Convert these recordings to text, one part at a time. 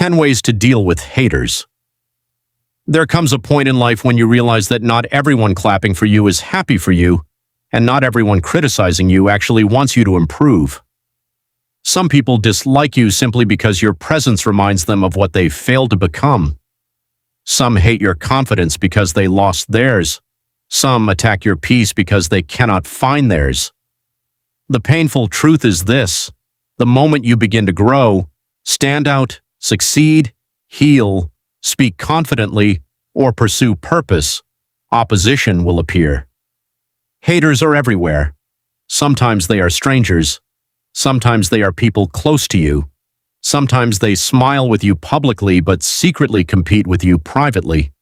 10 ways to deal with haters. There comes a point in life when you realize that not everyone clapping for you is happy for you, and not everyone criticizing you actually wants you to improve. Some people dislike you simply because your presence reminds them of what they've failed to become. Some hate your confidence because they lost theirs. Some attack your peace because they cannot find theirs. The painful truth is this: the moment you begin to grow, stand out, succeed, heal, speak confidently, or pursue purpose, opposition will appear. Haters are everywhere. Sometimes they are strangers. Sometimes they are people close to you. Sometimes they smile with you publicly but secretly compete with you privately.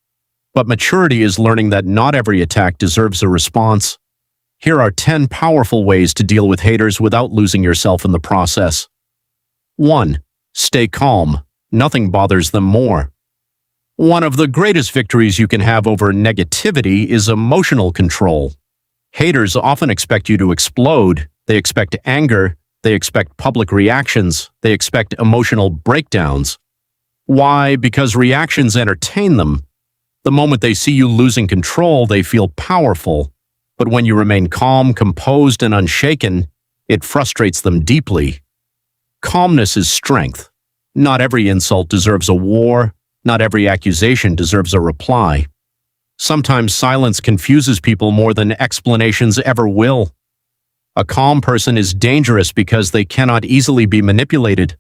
But maturity is learning that not every attack deserves a response. Here are 10 powerful ways to deal with haters without losing yourself in the process. 1. Stay calm. Nothing bothers them more. One of the greatest victories you can have over negativity is emotional control. Haters often expect you to explode. They expect anger. They expect public reactions. They expect emotional breakdowns. Why? Because reactions entertain them. The moment they see you losing control, they feel powerful. But when you remain calm, composed, and unshaken, it frustrates them deeply. Calmness is strength. Not every insult deserves a war. Not every accusation deserves a reply. Sometimes silence confuses people more than explanations ever will. A calm person is dangerous because they cannot easily be manipulated.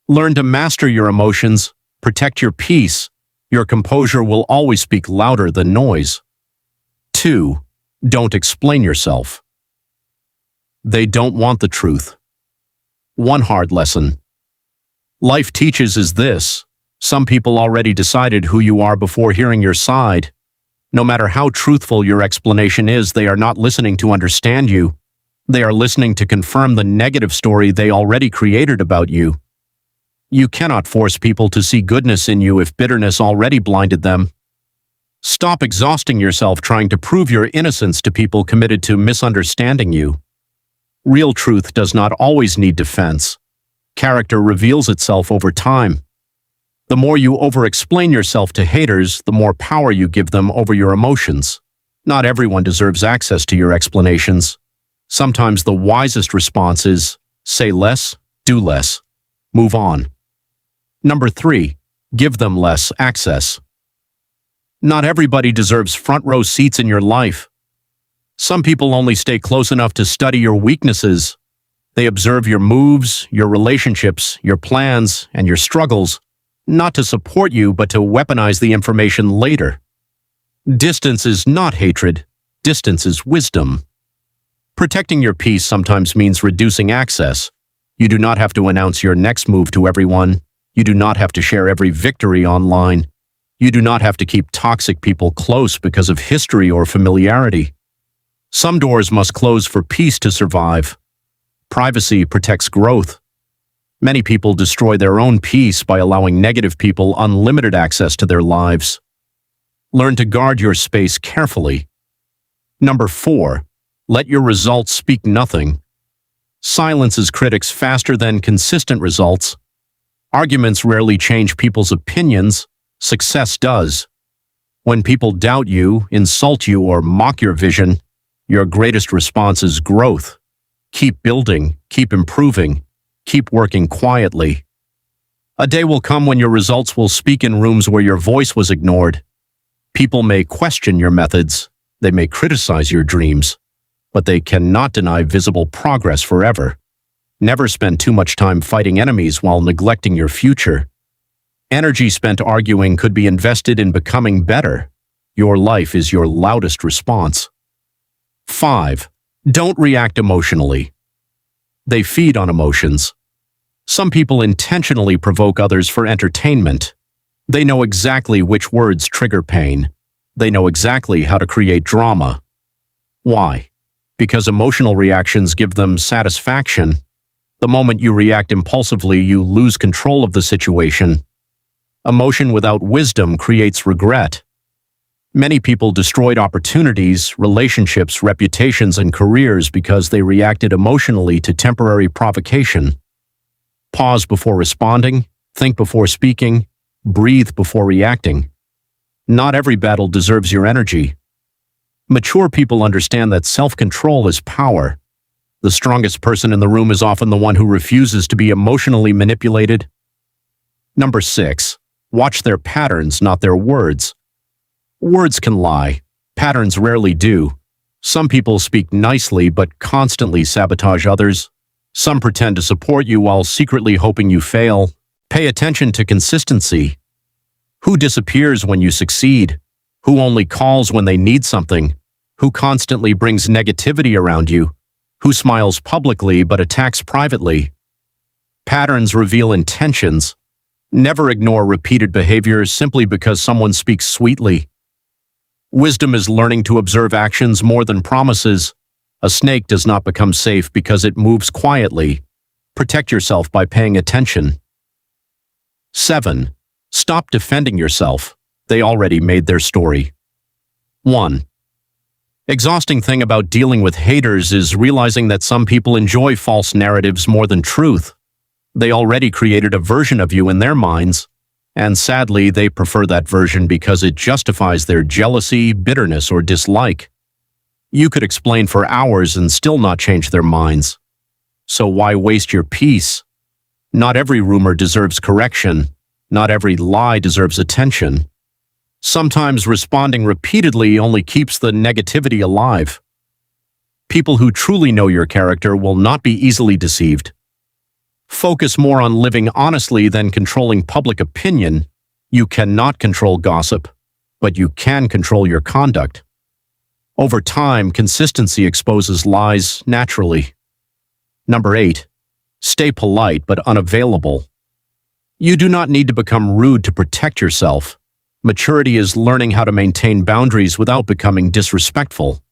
Learn to master your emotions, protect your peace. Your composure will always speak louder than noise. 2. Don't explain yourself. They don't want the truth. One hard lesson life teaches is this: some people already decided who you are before hearing your side. No matter how truthful your explanation is, they are not listening to understand you. They are listening to confirm the negative story they already created about you. You cannot force people to see goodness in you if bitterness already blinded them. Stop exhausting yourself trying to prove your innocence to people committed to misunderstanding you. Real truth does not always need defense. Character reveals itself over time. The more you over-explain yourself to haters, the more power you give them over your emotions. Not everyone deserves access to your explanations. Sometimes the wisest response is, say less, do less. Move on. Number 3. Give them less access. Not everybody deserves front-row seats in your life. Some people only stay close enough to study your weaknesses. They observe your moves, your relationships, your plans, and your struggles, not to support you but to weaponize the information later. Distance is not hatred. Distance is wisdom. Protecting your peace sometimes means reducing access. You do not have to announce your next move to everyone. You do not have to share every victory online. You do not have to keep toxic people close because of history or familiarity. Some doors must close for peace to survive. Privacy protects growth. Many people destroy their own peace by allowing negative people unlimited access to their lives. Learn to guard your space carefully. Number 4. Let your results speak nothing. Silences critics faster than consistent results. Arguments rarely change people's opinions. Success does. When people doubt you, insult you, or mock your vision, your greatest response is growth. Keep building, keep improving, keep working quietly. A day will come when your results will speak in rooms where your voice was ignored. People may question your methods, they may criticize your dreams, but they cannot deny visible progress forever. Never spend too much time fighting enemies while neglecting your future. Energy spent arguing could be invested in becoming better. Your life is your loudest response. 5. Don't react emotionally. They feed on emotions. Some people intentionally provoke others for entertainment. They know exactly which words trigger pain. They know exactly how to create drama. Why? Because emotional reactions give them satisfaction. The moment you react impulsively, you lose control of the situation. Emotion without wisdom creates regret. Many people destroyed opportunities, relationships, reputations, and careers because they reacted emotionally to temporary provocation. Pause before responding, Think before speaking, breathe before reacting. Not every battle deserves your energy. Mature people understand that self-control is power. The strongest person in the room is often the one who refuses to be emotionally manipulated. Number 6. Watch their patterns, not their words. Words can lie. Patterns rarely do. Some people speak nicely but constantly sabotage others. Some pretend to support you while secretly hoping you fail. Pay attention to consistency. Who disappears when you succeed? Who only calls when they need something? Who constantly brings negativity around you? Who smiles publicly but attacks privately? Patterns reveal intentions. Never ignore repeated behaviors simply because someone speaks sweetly. Wisdom is learning to observe actions more than promises. A snake does not become safe because it moves quietly. Protect yourself by paying attention. 7. Stop defending yourself. They already made their story. 1. Exhausting thing about dealing with haters is realizing that some people enjoy false narratives more than truth. They already created a version of you in their minds, and sadly, they prefer that version because it justifies their jealousy, bitterness, or dislike. You could explain for hours and still not change their minds. So why waste your peace? Not every rumor deserves correction. Not every lie deserves attention. Sometimes responding repeatedly only keeps the negativity alive. People who truly know your character will not be easily deceived. Focus more on living honestly than controlling public opinion. You cannot control gossip, but you can control your conduct. Over time, consistency exposes lies naturally. Number 8. Stay polite but unavailable. You do not need to become rude to protect yourself. Maturity is learning how to maintain boundaries without becoming disrespectful.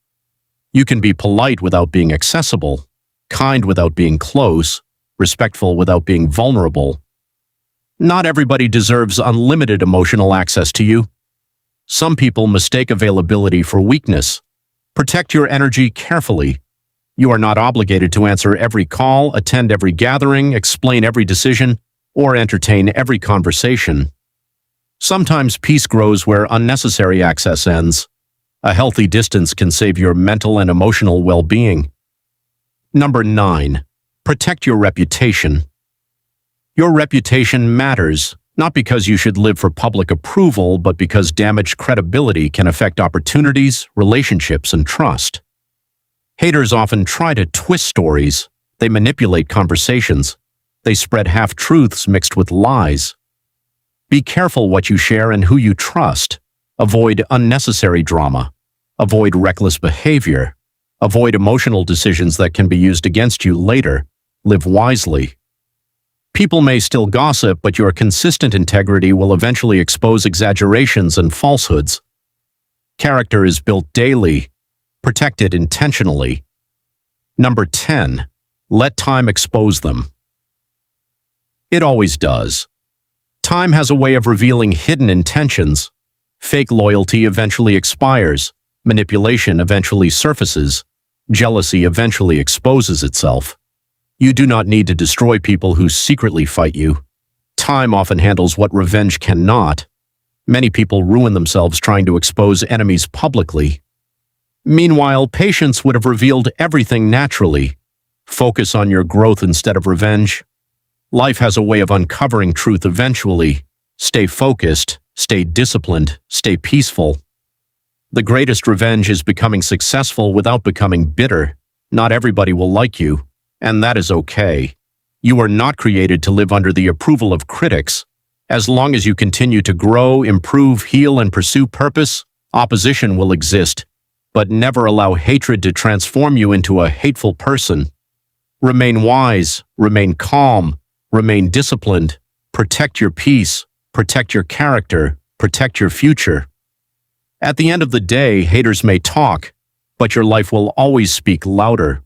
You can be polite without being accessible, kind without being close, respectful without being vulnerable. Not everybody deserves unlimited emotional access to you. Some people mistake availability for weakness. Protect your energy carefully. You are not obligated to answer every call, attend every gathering, explain every decision, or entertain every conversation. Sometimes peace grows where unnecessary access ends. A healthy distance can save your mental and emotional well-being. Number 9. Protect your reputation. Your reputation matters, not because you should live for public approval, but because damaged credibility can affect opportunities, relationships, and trust. Haters often try to twist stories. They manipulate conversations. They spread half-truths mixed with lies. Be careful what you share and who you trust. Avoid unnecessary drama. Avoid reckless behavior. Avoid emotional decisions that can be used against you later. Live wisely. People may still gossip, but your consistent integrity will eventually expose exaggerations and falsehoods. Character is built daily. Protect it intentionally. Number 10. Let time expose them. It always does. Time has a way of revealing hidden intentions. Fake loyalty eventually expires. Manipulation eventually surfaces. Jealousy eventually exposes itself. You do not need to destroy people who secretly fight you. Time often handles what revenge cannot. Many people ruin themselves trying to expose enemies publicly. Meanwhile, patience would have revealed everything naturally. Focus on your growth instead of revenge. Life has a way of uncovering truth eventually. Stay focused, stay disciplined, stay peaceful. The greatest revenge is becoming successful without becoming bitter. Not everybody will like you, and that is okay. You are not created to live under the approval of critics. As long as you continue to grow, improve, heal, and pursue purpose, opposition will exist, but never allow hatred to transform you into a hateful person. Remain wise, remain calm, remain disciplined, protect your peace, protect your character, protect your future. At the end of the day, haters may talk, but your life will always speak louder.